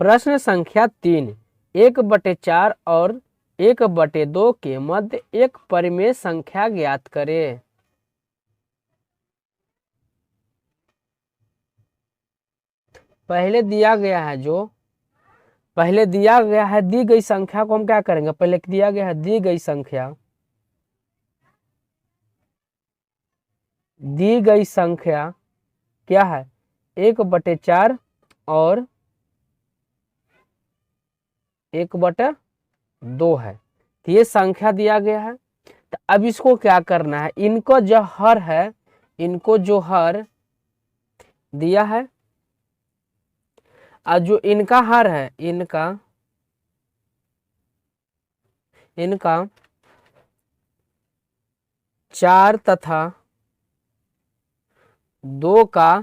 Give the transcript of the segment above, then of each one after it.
प्रश्न संख्या 3, 1/4 और 1/2 के मध्य एक परिमेय संख्या ज्ञात करें। पहले दिया गया है दी गई संख्या को हम क्या करेंगे, पहले दिया गया है दी गई संख्या क्या है 1/4 और 1/2 है। तो ये संख्या दिया गया है। तो अब इसको क्या करना है, इनको जो हर दिया है और जो इनका हर है इनका 4 तथा 2 का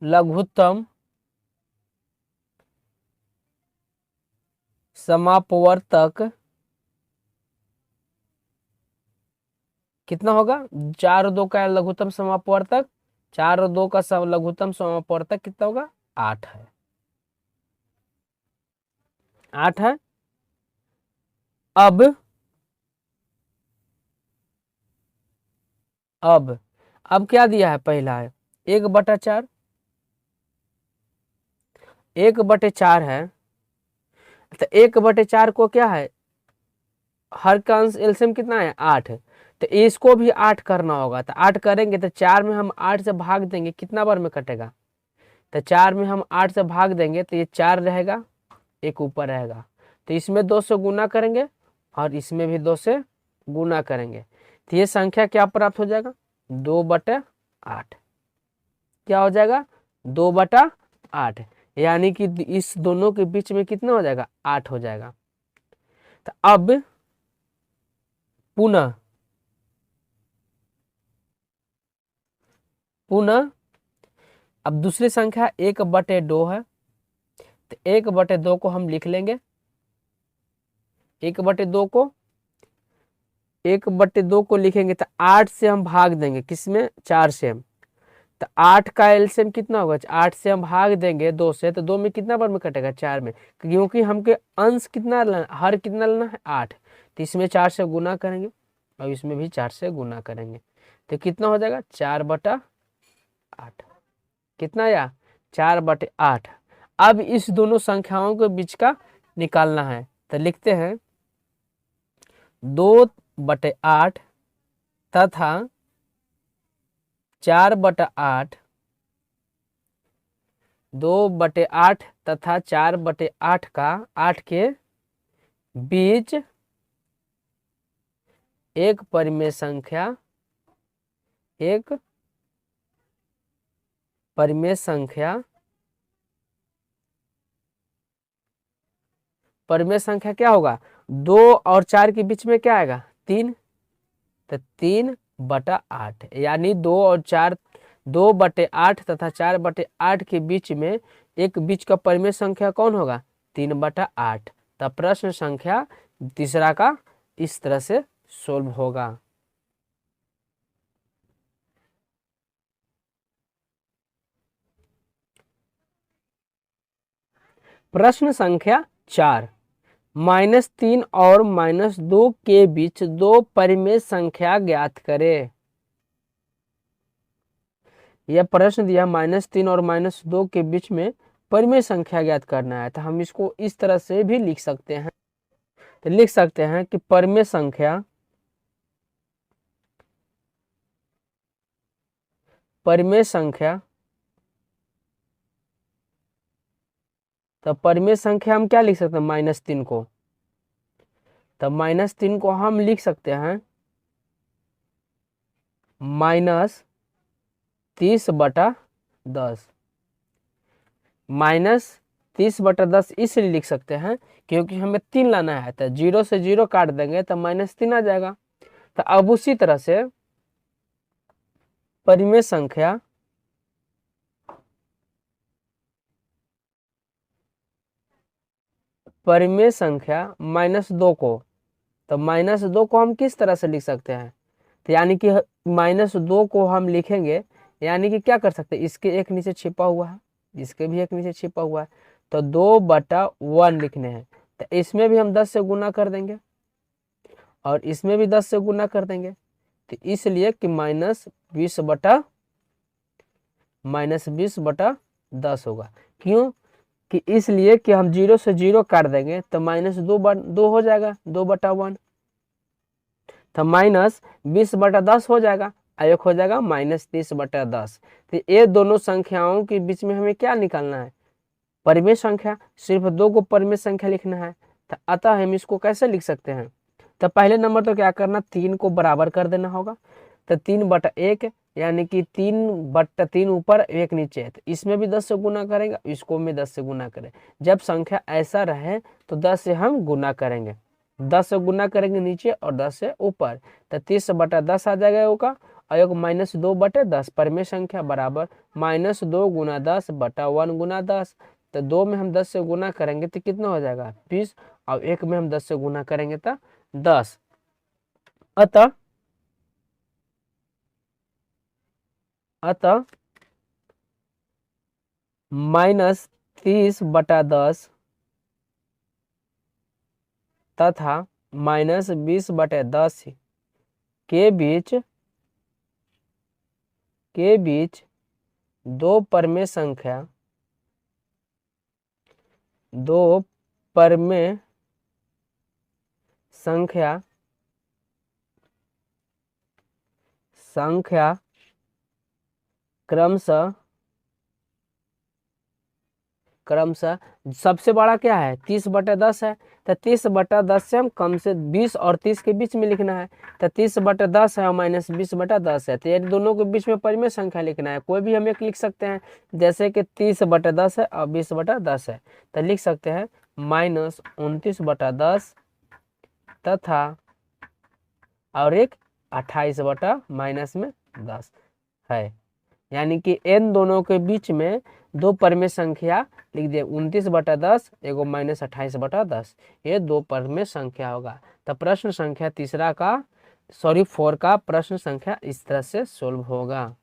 लघुत्तम समापवर्तक कितना होगा, 4 और 2 का लघुत्तम समापवर्तक, 4 और 2 का लघुत्तम समापवर्तक कितना होगा, 8 है। 8 है। अब क्या दिया है, पहला है 1/4, 1/4 है। तो 1/4 को क्या है, हर का अंश एलसीएम कितना है 8 है। तो इसको भी 8 करना होगा। तो 8 करेंगे तो 4 में हम 8 से भाग देंगे, कितना बार में कटेगा, तो 4 में हम 8 से भाग देंगे तो ये 4 रहेगा, एक ऊपर रहेगा। तो इसमें 2 से गुना करेंगे और इसमें भी 2 से गुना करेंगे तो ये संख्या क्या प्राप्त हो जाएगा, 2/8। क्या हो जाएगा, 2/8, यानी कि इस दोनों के बीच में कितना हो जाएगा, 8 हो जाएगा। तो अब पुनः अब दूसरी संख्या 1/2 है। तो 1/2 को हम लिख लेंगे, 1/2 को लिखेंगे तो 8 से हम भाग देंगे, किसमें, 4 से। तो 8 का एलसीएम कितना होगा, 8 से हम भाग देंगे 2 से, तो 2 में कितना बार में कटेगा, 4 में, क्योंकि हमके अंश कितना लेना, हर कितना लेना है, 8। तो इसमें 4 से गुना करेंगे और इसमें भी 4 से गुना करेंगे तो कितना हो जाएगा, 4/8। कितना आया, 4/8। अब इस दोनों संख्याओं के बीच का निकालना है। तो लिखते हैं 2/8 तथा 4/8, 2/8 तथा 4/8 का 8 के बीच एक परिमेय संख्या क्या होगा, 2 और 4 के बीच में क्या आएगा, 3। तो 3/8, यानी 2/8 तथा 4/8 के बीच में एक बीच का परिमेय संख्या कौन होगा, 3/8। तब प्रश्न संख्या तीसरा का इस तरह से सोल्व होगा। प्रश्न संख्या 4, -3 और -2 के बीच दो परिमेय संख्या ज्ञात करें। यह प्रश्न दिया -3 और -2 के बीच में परिमेय संख्या ज्ञात करना है। तो हम इसको इस तरह से भी लिख सकते हैं। तो लिख सकते हैं कि परिमेय संख्या तो परिमेय संख्या हम क्या लिख सकते हैं, -3 को। तो -3 को हम लिख सकते हैं -30/10। -30/10 इसलिए लिख सकते हैं क्योंकि हमें 3 लाना है। तो 0 से 0 काट देंगे तो -3 आ जाएगा। तो अब उसी तरह से परिमेय संख्या -2 को, तो -2 को हम किस तरह से लिख सकते हैं, तो यानी कि -2 को हम लिखेंगे, यानी कि क्या कर सकते हैं, इसके एक नीचे छिपा हुआ है, इसके भी एक नीचे छिपा हुआ है, तो 2/1 लिखने हैं। तो इसमें भी हम 10 से गुना कर देंगे और इसमें भी 10 से गुना कर देंगे, तो इसलिए कि -20/10 होगा। क्यों कि इसलिए कि हम 0 से 0 काट देंगे तो -2 हो जाएगा, 2/1, तो -20/10 हो जाएगा, एक हो जाएगा -30/10। तो ये दोनों संख्याओं के बीच में हमें क्या निकालना है, परिमेय संख्या। सिर्फ 2 को परिमेय संख्या लिखना है, तो अतः हम इसको कैसे लिख सकते हैं, तो पहले नंबर तो क्या करना, 3 को बराबर कर देना होगा, तो 3/1 यानी कि 3/3 ऊपर 1 नीचे, तो इसमें भी 10 से गुना करेंगे, इसको भी 10 से गुना करें। जब संख्या ऐसा रहे तो 10 से हम गुना करेंगे, 10 से गुना करेंगे नीचे और 10 से ऊपर, तो 30/10 आ जाएगा होगा, और एक -2/10 परिमेय संख्या बराबर -2 × 10/1 × 10। तो 2 में हम 10 से गुना करेंगे तो कितना हो जाएगा, 20, और 1 में हम 10 से गुना करेंगे तो 10। अतः -30/10 तथा -20/10 के बीच दो परिमेय संख्या क्रमशः सबसे बड़ा क्या है, 30/10 है, तो 30/10 से हम कम से 20 और 30 के बीच में लिखना है, तो 30/10 है और -20/10 है, तो ये दोनों के बीच में परिमेय संख्या लिखना है। कोई भी हम एक लिख सकते हैं, जैसे कि 30/10 है और 20/10 है, तो लिख सकते हैं -29/10 तथा और एक 28/-10 है, यानी कि इन दोनों के बीच में दो परिमेय संख्या लिख दिए, 29/10 एगो -28/10, ये दो परिमेय संख्या होगा। तो प्रश्न संख्या 4 का प्रश्न संख्या इस तरह से सोल्व होगा।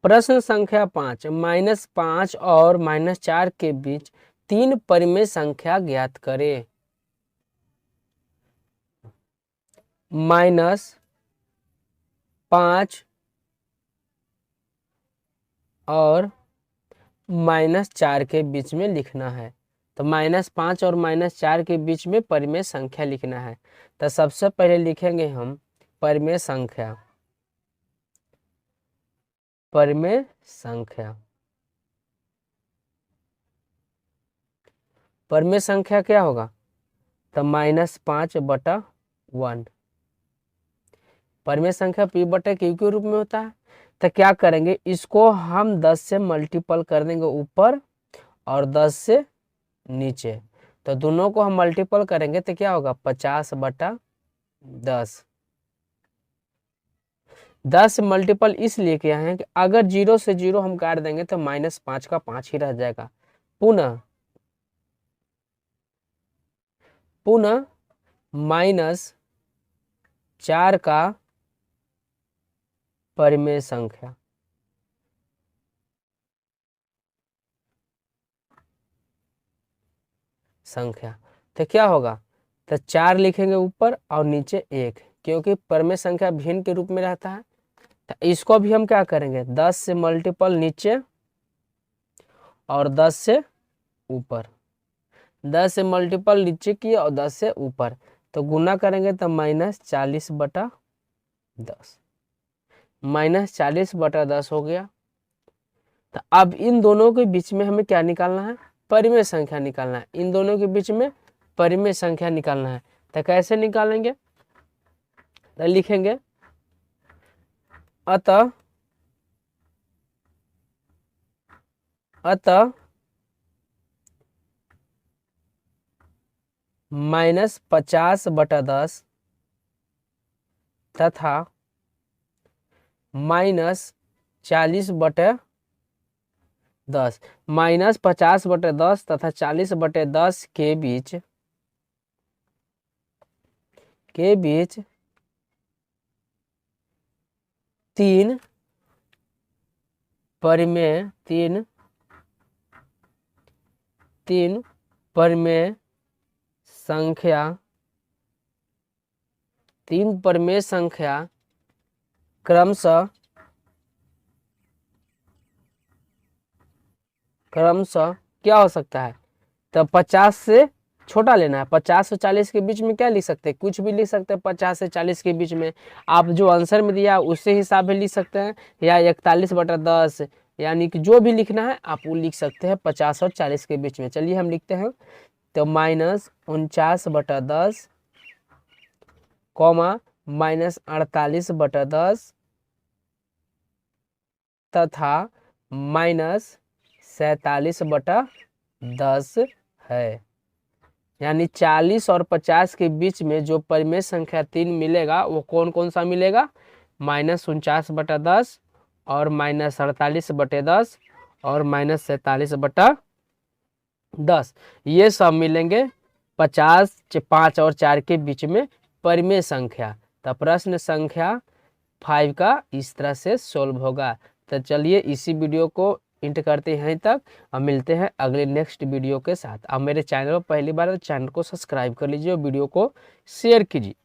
प्रश्न संख्या 5, -5 और -4 के बीच 3 परिमेय संख्या ज्ञात करें। -5 और -4 के बीच में लिखना है, तो -5 और -4 के बीच में परिमेय संख्या लिखना है। तो सबसे पहले लिखेंगे हम परिमेय संख्या। परिमेय संख्या क्या होगा, तो -5/1। परिमेय संख्या P/Q के रूप में होता है। तो क्या करेंगे, इसको हम 10 से मल्टीपल कर देंगे ऊपर और 10 से नीचे, तो दोनों को हम मल्टीपल करेंगे तो क्या होगा, 50/10। 10 मल्टीपल इसलिए किया है कि अगर 0 से 0 हम काट देंगे तो -5 का 5 ही रह जाएगा। पुनः -4 का परिमेय संख्या तो क्या होगा, तो 4 लिखेंगे ऊपर और नीचे 1, क्योंकि परिमेय संख्या भिन्न के रूप में रहता है। तो इसको भी हम क्या करेंगे, 10 से मल्टीपल नीचे और 10 से ऊपर, 10 से मल्टीपल नीचे किए और 10 से ऊपर, तो गुना करेंगे तो -40/10, -40/10 हो गया। तो अब इन दोनों के बीच में हमें क्या निकालना है, परिमेय संख्या निकालना है। इन दोनों के बीच में परिमेय संख्या निकालना है, तो कैसे निकालेंगे, तो लिखेंगे अतः -50/10 तथा -40/10 10 माइनस 50/10 तथा 40/10 के बीच तीन परिमेय संख्या क्रमशः क्या हो सकता है। तो 50 से छोटा लेना है। 50 से 40 के बीच में क्या लिख सकते हैं, कुछ भी लिख सकते हैं। 50 से 40 के बीच में आप जो आंसर में दिया उससे हिसाब से लिख सकते हैं, या 41/10, यानी कि जो भी लिखना है आप वो लिख सकते हैं 50 और 40 के बीच में। चलिए हम लिखते हैं। तो -49/10 कॉमा -48/10 तथा -47/10 है। यानी 40 और 50 के बीच में जो परिमेय संख्या 3 मिलेगा वो कौन कौन सा मिलेगा, -49/10 और -48/10 और -47/10, ये सब मिलेंगे 50, 5 और 4 के बीच में परिमेय संख्या। तो प्रश्न संख्या 5 का इस तरह से सोल्व होगा। तो चलिए इसी वीडियो को इंट करते हैं यहीं तक। अब मिलते हैं अगले नेक्स्ट वीडियो के साथ। अब मेरे चैनल पर पहली बार तो चैनल को सब्सक्राइब कर लीजिए और वीडियो को शेयर कीजिए।